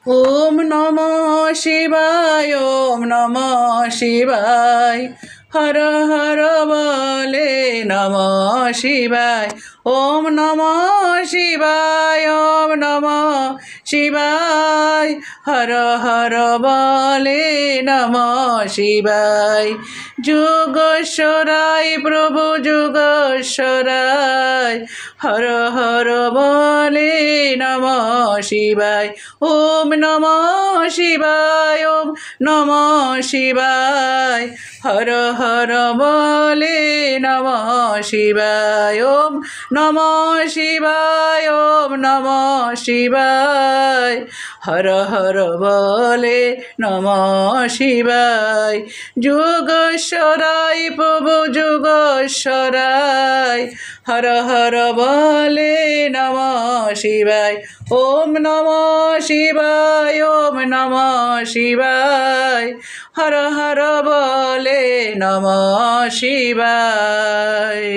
ওম নমঃ শিবায়, ওম নমঃ শিবায়, হর হর বলে নমঃ শিবায়। ওম নমঃ শিবায়, ওম নমঃ শিবায়, হর হর বলে নমঃ শিবায়। যুগেশ্বরায় প্রভু যুগেশ্বরায়, হর হর বলে নমঃ শিবায়। ওম নমঃ শিবায়, ওম নমঃ শিবায়, হর হর বলে নমঃ শিবায়। ওম নমঃ শিবায়, ওম নমঃ শিবায়, হর হর বলে নমঃ শিবায়। যুগেশ্বরায় প্রভু যুগেশ্বরায়, হর হর বলে নমঃ শিবায়। ওম নমঃ শিবায়, ওম নমঃ শিবায়, হর হর বলে নমঃ শিবায়।